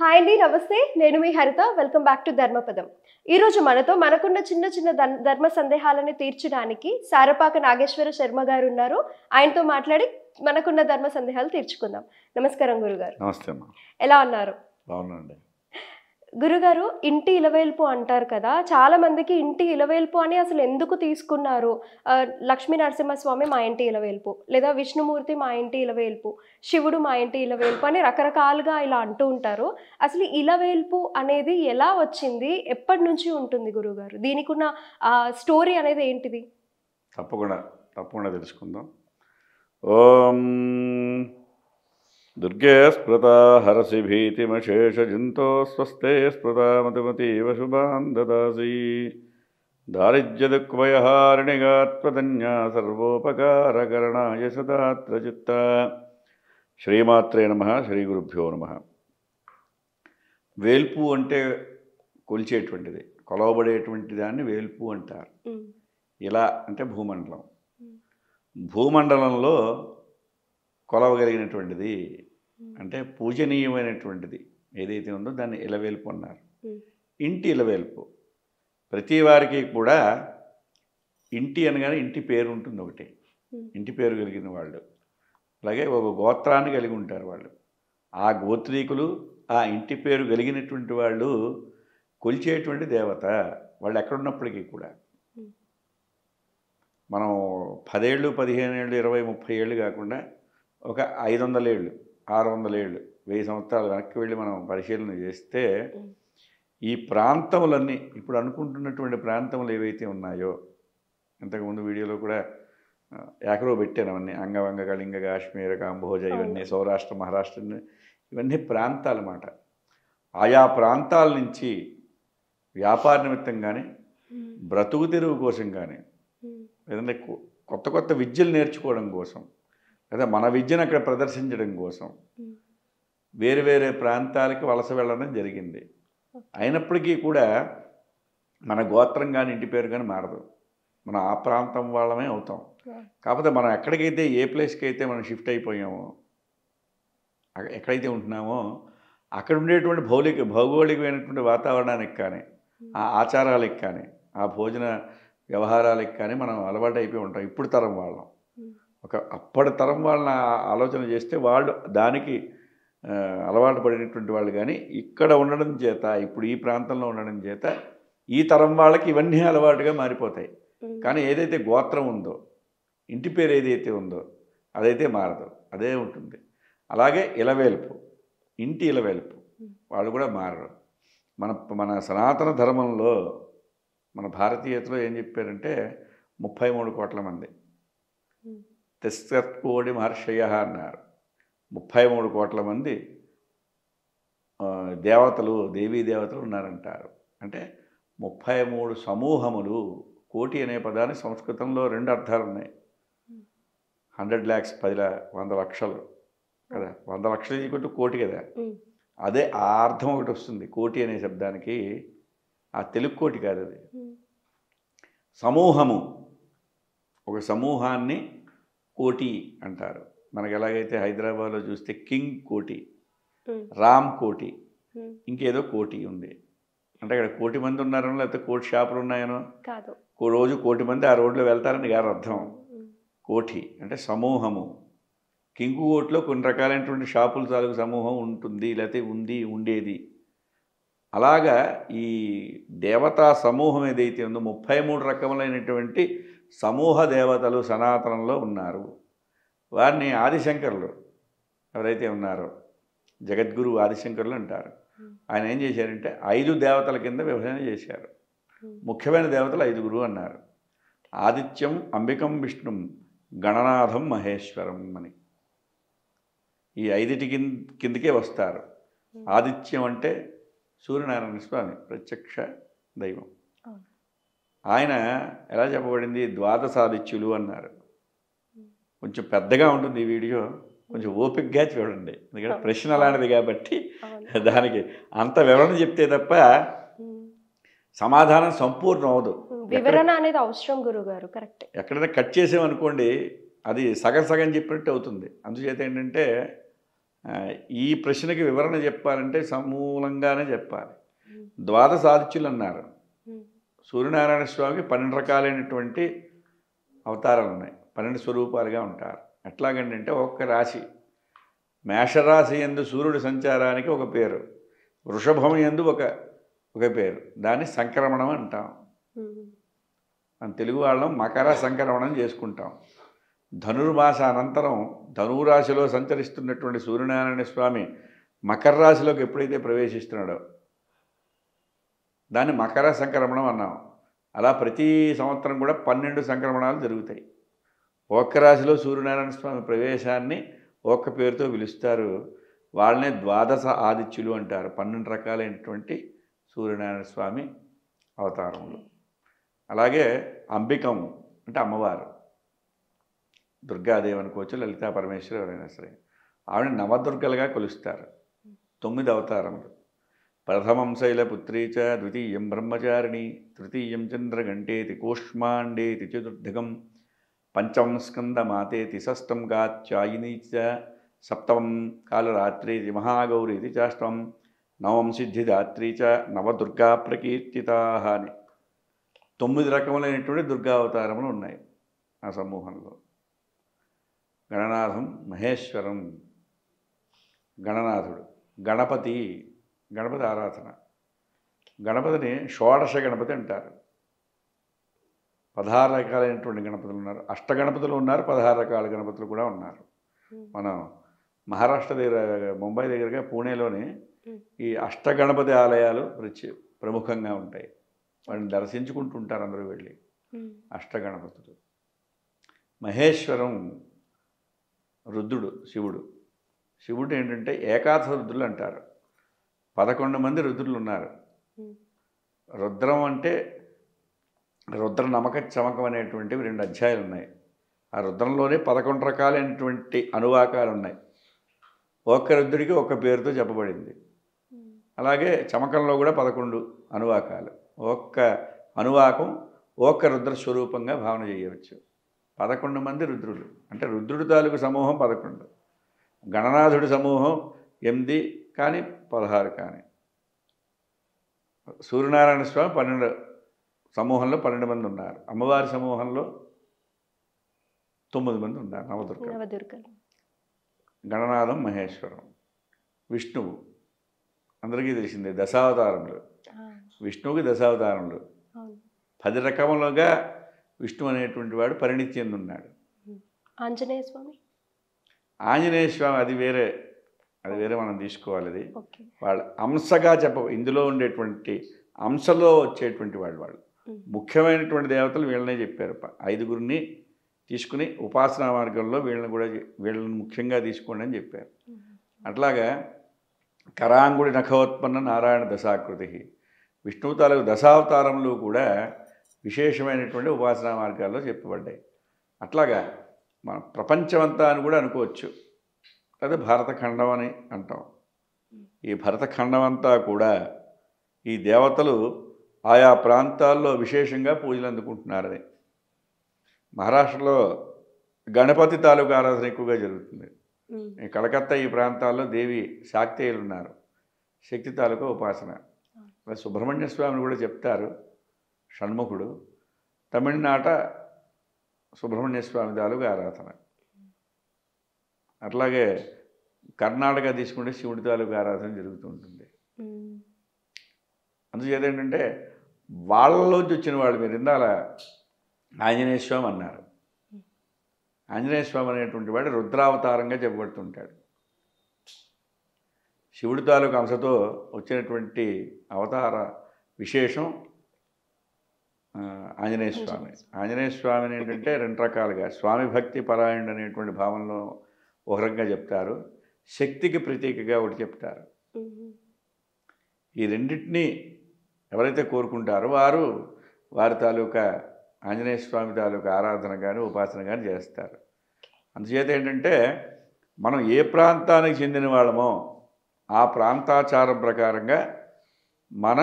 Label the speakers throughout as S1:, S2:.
S1: Hi అండి, నమస్తే. నేను మీ Haritha. Welcome back to Dharmapadam. ఈరోజు మనకున్న చిన్న చిన్న ధర్మ సందేహాలను తీర్చడానికి సారపాక నాగేశ్వర శర్మ గారు ఉన్నారు. ఆయనతో మాట్లాడి మనకున్న ధర్మ సందేహాలు తీర్చుకుందాం. నమస్కారం గురుగారు.
S2: నమస్తే అమ్మా.
S1: ఎలా ఉన్నారు?
S2: బాగున్నాండి.
S1: గురుగారు, ఇంటి ఇలవేల్పు అంటారు కదా, చాలా మందికి ఇంటి ఇలవేల్పు అని అసలు ఎందుకు తీసుకున్నారు? లక్ష్మీ నరసింహస్వామి మా ఇంటి ఇలవేల్పు, లేదా విష్ణుమూర్తి మా ఇంటి ఇలవేల్పు, శివుడు మా ఇంటి ఇలవేల్పు అని రకరకాలుగా ఇలా అంటూ ఉంటారు. అసలు ఇలవేల్పు అనేది ఎలా వచ్చింది, ఎప్పటి నుంచి ఉంటుంది గురుగారు? దీనికి ఉన్న స్టోరీ అనేది ఏంటిది?
S2: తప్పకుండా తెలుసుకుందాం. ఓం దుర్గే స్మృతా హరసి భీతిమశేషజింతో స్వస్తే స్మృతా మతిమతీవ శుభాన్ దదాసి దారిద్ర్యదుఃఖభయహారిణిగాత్మధన్యా సర్వోపకారకరణాయ సదాత్ర చిత్త. శ్రీమాత్రే నమః. శ్రీ గురుభ్యో నమః. వేల్పు అంటే కొలిచేటువంటిది, కొలవబడేటువంటి దాన్ని వేల్పు అంటారు. ఇలా అంటే భూమండలం. భూమండలంలో కొలవగలిగినటువంటిది అంటే పూజనీయమైనటువంటిది ఏదైతే ఉందో దాన్ని ఇలవేల్పు అన్నారు. ఇంటి ఇలవేల్పు ప్రతి వారికి కూడా ఇంటి అనగానే ఇంటి పేరు ఉంటుంది ఒకటి. ఇంటి పేరు కలిగిన వాళ్ళు, అలాగే ఒక గోత్రాన్ని కలిగి ఉంటారు వాళ్ళు. ఆ గోత్రీకులు ఆ ఇంటి పేరు కలిగినటువంటి వాళ్ళు కొలిచేటువంటి దేవత వాళ్ళు ఎక్కడున్నప్పటికీ కూడా. మనం 10 ఏళ్ళు 15 ఏళ్ళు 20 30 ఏళ్ళు కాకుండా ఒక 500 ఏళ్ళు 600 ఏళ్ళు 1000 సంవత్సరాలు వెనక్కి వెళ్ళి మనం పరిశీలన చేస్తే ఈ ప్రాంతములన్నీ ఇప్పుడు అనుకుంటున్నటువంటి ప్రాంతములు ఏవైతే ఉన్నాయో, ఇంతకుముందు వీడియోలో కూడా ఏకరో పెట్టాను అవన్నీ. అంగవంగ, కళింగ, కాశ్మీర, కాంబోజ, ఇవన్నీ సౌరాష్ట్ర, మహారాష్ట్ర, ఇవన్నీ ప్రాంతాలు అన్నమాట. ఆయా ప్రాంతాల నుంచి వ్యాపార నిమిత్తం కానీ, బ్రతుకు తెరువు కోసం కానీ, లేదంటే కొత్త కొత్త విద్యలు నేర్చుకోవడం కోసం, లేదా మన విద్యను అక్కడ ప్రదర్శించడం కోసం వేరు వేరే ప్రాంతాలకి వలస వెళ్ళడం జరిగింది. అయినప్పటికీ కూడా మన గోత్రం కానీ ఇంటి పేరు కానీ మారదు. మనం ఆ ప్రాంతం వాళ్ళమే అవుతాం. కాకపోతే మనం ఎక్కడికైతే ఏ ప్లేస్కి అయితే మనం షిఫ్ట్ అయిపోయామో, ఎక్కడైతే ఉంటున్నామో అక్కడ ఉండేటువంటి భౌగోళికమైనటువంటి వాతావరణానికి కానీ, ఆ ఆచారాలకు కానీ, ఆ భోజన వ్యవహారాలకు కానీ మనం అలవాటు అయిపోయి ఉంటాం. ఇప్పుడు తరం వాళ్ళం. అప్పటి తరం వాళ్ళని ఆలోచన చేస్తే వాళ్ళు దానికి అలవాటు పడినటువంటి వాళ్ళు. కానీ ఇక్కడ ఉండడం చేత, ఇప్పుడు ఈ ప్రాంతంలో ఉండడం చేత ఈ తరం వాళ్ళకి ఇవన్నీ అలవాటుగా మారిపోతాయి. కానీ ఏదైతే గోత్రం ఉందో, ఇంటి పేరు ఏదైతే ఉందో అదైతే మారదు, అదే ఉంటుంది. అలాగే ఇలవేల్పు, ఇంటి ఇలవేల్పు వాళ్ళు కూడా మారరు. మన సనాతన ధర్మంలో, మన భారతీయతలో ఏం చెప్పారంటే 33 కోట్ల మంది, తిస్సత్కోటి మహర్షయ అన్నారు. 33 కోట్ల మంది దేవతలు, దేవీ దేవతలు ఉన్నారంటారు. అంటే 33 సమూహములు. కోటి అనే పదానికి సంస్కృతంలో 2 అర్థాలు ఉన్నాయి. 100 lakhs 100 లక్షలు కదా, 100 లక్షలు ఈక్వల్ టు కోటి కదా. అదే ఆ అర్థం ఒకటి వస్తుంది కోటి అనే శబ్దానికి. ఆ తెలుగు కోటి కాదు, అది సమూహము. ఒక సమూహాన్ని కోటి అంటారు. మనకి ఎలాగైతే హైదరాబాద్లో చూస్తే కింగ్ కోటి, రామ్ కోటి, ఇంకేదో కోటి ఉంది అంటే అక్కడ 1 కోటి మంది ఉన్నారనో, లేకపోతే 1 కోటి షాపులు ఉన్నాయనో కాదు. రోజు 1 కోటి మంది ఆ రోడ్లో వెళ్తారని గారు అర్థం. కోటి అంటే సమూహము. కింగు కోటిలో కొన్ని రకాలైనటువంటి షాపుల తాలూకు సమూహం ఉంటుంది, లేకపోతే ఉంది, ఉండేది. అలాగా ఈ దేవతా సమూహం ఏదైతే ఉందో 33 రకములైనటువంటి సమూహ దేవతలు సనాతనంలో ఉన్నారు. వారిని ఆదిశంకరులు ఎవరైతే ఉన్నారో, జగద్గురు ఆదిశంకరులు అంటారు. ఆయన ఏం చేశారంటే 5 దేవతల కింద విభజన చేశారు. ముఖ్యమైన దేవతలు 5 అన్నారు. ఆదిత్యం, అంబికం, విష్ణుం, గణనాథం, మహేశ్వరం అని. ఈ 5 కిందకే వస్తారు. ఆదిత్యం అంటే సూర్యనారాయణ స్వామి, ప్రత్యక్ష దైవం. ఆయన ఎలా చెప్పబడింది, ద్వాదశాదిత్యులు అన్నారు. కొంచెం పెద్దగా ఉంటుంది ఈ వీడియో, కొంచెం ఓపికగా చూడండి, ఎందుకంటే ప్రశ్న అలాంటిది కాబట్టి దానికి అంత వివరణ చెప్తే తప్ప సమాధానం సంపూర్ణం అవదు.
S1: వివరణ అనేది అవసరం గురుగారు. కరెక్ట్.
S2: ఎక్కడైనా కట్ చేసామనుకోండి అది సగం సగం చెప్పినట్టు అవుతుంది. అందుచేత ఏంటంటే ఆ, ఈ ప్రశ్నకి వివరణ చెప్పాలంటే సమూలంగానే చెప్పాలి. ద్వాదశాదిత్యులు అన్నారు. సూర్యనారాయణ స్వామికి 12 రకాలైనటువంటి అవతారాలు ఉన్నాయి, 12 స్వరూపాలుగా ఉంటారు. ఎట్లాగండి అంటే ఒక్క రాశి, మేషరాశి యందు సూర్యుడి సంచారానికి ఒక పేరు, వృషభం యందు ఒక పేరు, దాన్ని సంక్రమణం అంటాం. మన తెలుగు వాళ్ళం మకర సంక్రమణం చేసుకుంటాం. ధనుర్మాస అనంతరం ధనురాశిలో సంచరిస్తున్నటువంటి సూర్యనారాయణ స్వామి మకర రాశిలోకి ఎప్పుడైతే ప్రవేశిస్తున్నాడో దాన్ని మకర సంక్రమణం అన్నాం. అలా ప్రతి సంవత్సరం కూడా 12 సంక్రమణాలు జరుగుతాయి. ఒక్క రాశిలో సూర్యనారాయణ స్వామి ప్రవేశాన్ని ఒక్క పేరుతో పిలుస్తారు. వాళ్ళనే ద్వాదశ ఆదిత్యులు అంటారు. 12 రకాలైనటువంటి సూర్యనారాయణ స్వామి అవతారములు. అలాగే అంబికం అంటే అమ్మవారు, దుర్గాదేవి అనుకోవచ్చు, లలితా పరమేశ్వరి ఎవరైనా సరే, ఆవిడ నవదుర్గలుగా కొలుస్తారు. 9 అవతారములు. ప్రథమం శైలపుత్రీ చ, ద్వితీయం బ్రహ్మచారిణి, తృతీయం చంద్రఘంటేతి, కూష్మాండేతి చతుర్థకం, పంచమం స్కందమాతేతి, షష్టం కాత్యాయిని చ, సప్తమం కాలరాత్రేతి, మహాగౌరీతి చాష్టమం, నవమం సిద్ధిదాత్రీ చ, నవదుర్గా ప్రకీర్తితా అని 9 రకములైనటువంటి దుర్గావతారములు ఉన్నాయి ఆ సమూహంలో. గణనాథం మహేశ్వరం, గణనాథుడు, గణపతి, గణపతి ఆరాధన. గణపతిని షోడశ గణపతి అంటారు. 16 రకాలైనటువంటి గణపతులు ఉన్నారు. అష్టగణపతులు ఉన్నారు, 16 రకాల గణపతులు కూడా ఉన్నారు. మనం మహారాష్ట్ర దగ్గర, ముంబై దగ్గరగా పూణేలోని ఈ అష్టగణపతి ఆలయాలు ప్రముఖంగా ఉంటాయి. వాటిని దర్శించుకుంటుంటారు అందరూ వెళ్ళి. అష్టగణపతులు. మహేశ్వరం రుద్రుడు, శివుడు ఏంటంటే ఏకాదశ రుద్రులు అంటారు. 11 మంది రుద్రులు ఉన్నారు. రుద్రం అంటే రుద్ర నమక చమకం అనేటువంటివి 2 అధ్యాయాలు ఉన్నాయి. ఆ రుద్రంలోనే 11 రకాలైనటువంటి అనువాకాలు ఉన్నాయి. ఒక్క రుద్రుడికి ఒక్క పేరుతో చెప్పబడింది. అలాగే చమకంలో కూడా 11 అనువాకాలు. ఒక్క అనువాకం ఒక్క రుద్ర స్వరూపంగా భావన చేయవచ్చు. 11 మంది రుద్రులు అంటే రుద్రుడి తాలూకు సమూహం 11, గణనాథుడి సమూహం 8 కానీ 16 కానీ. సూర్యనారాయణ స్వామి 12 సమూహంలో 12 మంది ఉన్నారు. అమ్మవారి సమూహంలో 9 మంది ఉన్నారు, నవదుర్గలు. గణనాథం మహేశ్వరం. విష్ణువు అందరికీ తెలిసిందే, దశావతారములు. విష్ణువుకి దశావతారములు. 10 రకములుగా విష్ణు అనేటువంటి వాడు పరిణితి చెందున్నాడు.
S1: ఆంజనేయ స్వామి,
S2: ఆంజనేయ స్వామి అది వేరే మనం తీసుకోవాలి. అది వాళ్ళ అంశగా ఇందులో ఉండేటువంటి అంశలో వచ్చేటువంటి వాళ్ళు ముఖ్యమైనటువంటి దేవతలు వీళ్ళనే చెప్పారు. 5గురిని తీసుకుని ఉపాసనా మార్గంలో వీళ్ళని ముఖ్యంగా తీసుకోండి అని చెప్పారు. అట్లాగా కరాంగుడి నఖోత్పన్న నారాయణ దశాకృతి, విష్ణువు తాలూకు దశావతారములు కూడా విశేషమైనటువంటి ఉపాసనా మార్గాల్లో చెప్పబడ్డాయి. అట్లాగా మన ప్రపంచమంతా అని కూడా అనుకోవచ్చు. లేదా భరతఖండం అని అంటాం. ఈ భరతఖండం అంతా కూడా ఈ దేవతలు ఆయా ప్రాంతాల్లో విశేషంగా పూజలు అందుకుంటున్నారని. మహారాష్ట్రలో గణపతి తాలూకు ఆరాధన ఎక్కువగా జరుగుతుంది. ఈ కలకత్తా ఈ ప్రాంతాల్లో దేవి శాక్తేయులు ఉన్నారు, శక్తి తాలూకా ఉపాసన. సుబ్రహ్మణ్య స్వామిని కూడా చెప్తారు, షణ్ముఖుడు. తమిళనాట సుబ్రహ్మణ్య స్వామి తాలూకు ఆరాధన. అట్లాగే కర్ణాటక తీసుకుంటే శివుడి తాలూకు ఆరాధన జరుగుతూ ఉంటుంది. అందుచేత ఏంటంటే వాళ్ళలోంచి వచ్చిన వాళ్ళు, మీరు ఇందాల ఆంజనేయ స్వామి అన్నారు. ఆంజనేయ స్వామి అనేటువంటి వాడు రుద్రావతారంగా చెప్పబడుతుంటాడు. శివుడి తాలూకు అంశతో వచ్చినటువంటి అవతార విశేషం ఆంజనేయ స్వామి. ఆంజనేయ స్వామిని ఏంటంటే 2 రకాలుగా, స్వామి భక్తి పరాయణుడు అనేటువంటి భావనలో ఒక రకంగా చెప్తారు, శక్తికి ప్రతీకగా ఒకటి చెప్తారు. ఈ రెండింటినీ ఎవరైతే కోరుకుంటారో వారి తాలూకా ఆంజనేయ స్వామి తాలూకా ఆరాధన కానీ ఉపాసన కానీ చేస్తారు. అందుచేత ఏంటంటే మనం ఏ ప్రాంతానికి చెందిన వాళ్ళమో ఆ ప్రాంతాచారం ప్రకారంగా మన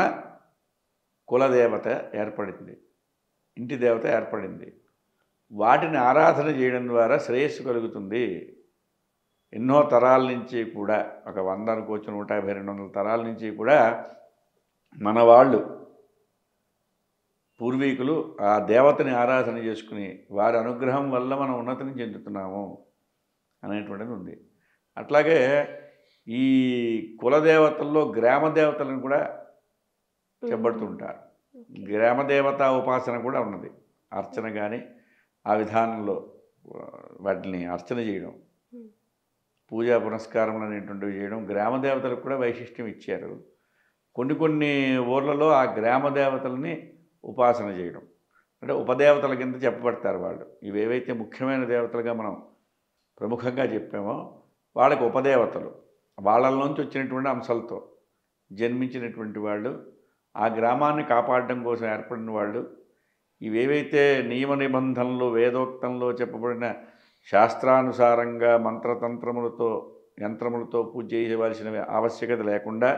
S2: కులదేవత ఏర్పడింది, ఇంటి దేవత ఏర్పడింది. వాటిని ఆరాధన చేయడం ద్వారా శ్రేయస్సు కలుగుతుంది. ఎన్నో తరాల నుంచి కూడా ఒక 100 అనుకోవచ్చు, 150, 200 తరాల నుంచి కూడా మన వాళ్ళు పూర్వీకులు ఆ దేవతని ఆరాధన చేసుకుని వారి అనుగ్రహం వల్ల మనం ఉన్నతిని చెందుతున్నాము అనేటువంటిది ఉంది. అట్లాగే ఈ కులదేవతల్లో గ్రామ దేవతలను కూడా చెప్పబడుతుంటారు. గ్రామ దేవతా ఉపాసన కూడా ఉన్నది. అర్చన కానీ ఆ విధానంలో వాటిని అర్చన చేయడం, పూజా పునస్కారములు అనేటువంటివి చేయడం, గ్రామ దేవతలకు కూడా వైశిష్ట్యం ఇచ్చారు. కొన్ని ఊర్లలో ఆ గ్రామ దేవతలని ఉపాసన చేయడం అంటే ఉపదేవతల కింద చెప్పబడతారు వాళ్ళు. ఇవేవైతే ముఖ్యమైన దేవతలుగా మనం ప్రముఖంగా చెప్పామో వాళ్ళకి ఉపదేవతలు, వాళ్ళలోంచి వచ్చినటువంటి అంశాలతో జన్మించినటువంటి వాళ్ళు, ఆ గ్రామాన్ని కాపాడడం కోసం ఏర్పడిన వాళ్ళు. ఇవేవైతే నియమ నిబంధనలు వేదోక్తంలో చెప్పబడిన శాస్త్రానుసారంగా మంత్రతంత్రములతో యంత్రములతో పూజ చేయవలసిన ఆవశ్యకత లేకుండా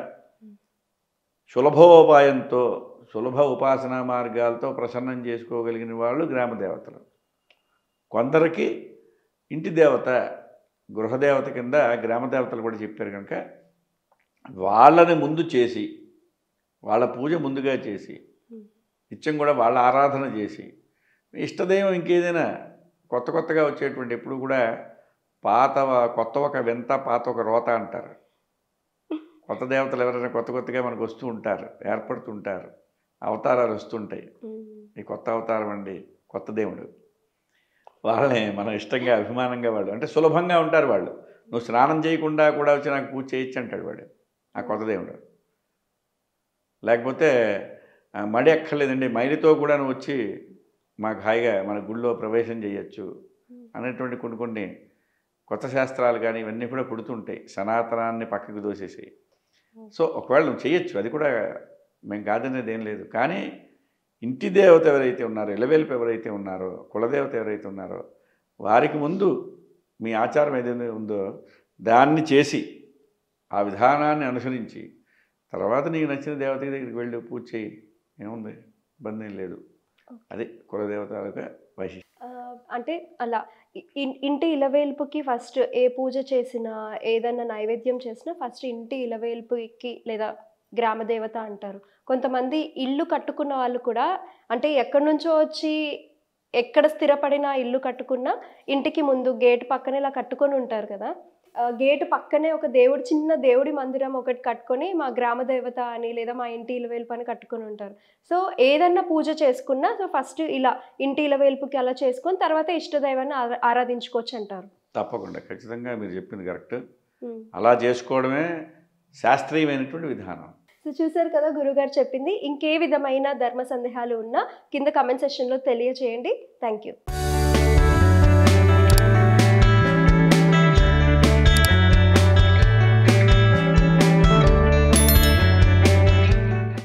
S2: సులభోపాయంతో సులభ ఉపాసనా మార్గాలతో ప్రసన్నం చేసుకోగలిగిన వాళ్ళు గ్రామ దేవతలు. కొందరికి ఇంటి దేవత గృహదేవత కింద గ్రామ దేవతలు కూడా చెప్పారు కనుక వాళ్ళని ముందు చేసి వాళ్ళ పూజ ముందుగా చేసి నిత్యం కూడా వాళ్ళ ఆరాధన చేసి ఇష్టదైవం ఇంకేదైనా కొత్తగా వచ్చేటువంటి ఎప్పుడు కూడా కొత్త ఒక వింత పాత ఒక రోత అంటారు. కొత్త దేవతలు ఎవరైనా కొత్తగా మనకు వస్తూ ఉంటారు, ఏర్పడుతుంటారు, అవతారాలు వస్తుంటాయి. ఈ కొత్త అవతారం అండి, కొత్త దేవుడు, వాళ్ళని మనం ఇష్టంగా అభిమానంగా వాళ్ళు అంటే సులభంగా ఉంటారు వాళ్ళు. నువ్వు స్నానం చేయకుండా కూడా వచ్చి నాకు పూజ చేయొచ్చు అంటాడు వాడు, ఆ కొత్త దేవుడు. లేకపోతే మడి ఎక్కర్లేదండి, మైలితో కూడా నువ్వు వచ్చి మాకు హాయిగా మన గుళ్ళో ప్రవేశం చేయొచ్చు అనేటువంటి కొన్ని కొత్త శాస్త్రాలు కానీ ఇవన్నీ కూడా పుడుతుంటాయి, సనాతనాన్ని పక్కకు దోసేసి. సో ఒకవేళ నువ్వు చేయొచ్చు, అది కూడా మేము కాదనేది ఏం లేదు. కానీ ఇంటి దేవత ఎవరైతే ఉన్నారో, ఇలవేల్పు ఎవరైతే ఉన్నారో, కులదేవత ఎవరైతే ఉన్నారో వారికి ముందు మీ ఆచారం ఏదైతే ఉందో దాన్ని చేసి ఆ విధానాన్ని అనుసరించి తర్వాత నీకు నచ్చిన దేవత దగ్గరికి వెళ్ళి పూజ చేయి, ఏముంది, ఇబ్బంది ఏం లేదు. అది కులదేవత యొక్క వైశిష్ట్యం.
S1: అంటే అలా ఇంటి ఇలవేల్పుకి ఫస్ట్ ఏ పూజ చేసినా ఏదైనా నైవేద్యం చేసినా ఫస్ట్ ఇంటి ఇలవేల్పుకి లేదా గ్రామ దేవత అంటారు. కొంతమంది ఇల్లు కట్టుకున్న వాళ్ళు కూడా అంటే ఎక్కడి నుంచో వచ్చి ఎక్కడ స్థిరపడిన ఇల్లు కట్టుకున్నా ఇంటికి ముందు గేటు పక్కనే ఇలా కట్టుకొని ఉంటారు కదా. గేటు పక్కనే ఒక చిన్న దేవుడి మందిరం ఒకటి కట్టుకొని మా గ్రామ దేవత అని లేదా మా ఇంటి ఇలవేల్పు అని కట్టుకొని ఉంటారు. సో ఏదన్నా పూజ చేసుకున్నా సో ఫస్ట్ ఇలా ఇంటి ఇలవేల్పుకి అలా చేసుకొని తర్వాత ఇష్టదైవాన్ని ఆరాధించుకోవచ్చు అంటారు.
S2: తప్పకుండా, ఖచ్చితంగా మీరు చెప్పింది కరెక్ట్. అలా చేసుకోవడమే శాస్త్రీయమైనటువంటి విధానం.
S1: సో చూసారు కదా గురుగారు చెప్పింది. ఇంకే విధమైన ధర్మ సందేహాలు ఉన్నా కింద కమెంట్ సెక్షన్లో తెలియజేయండి. Thank you.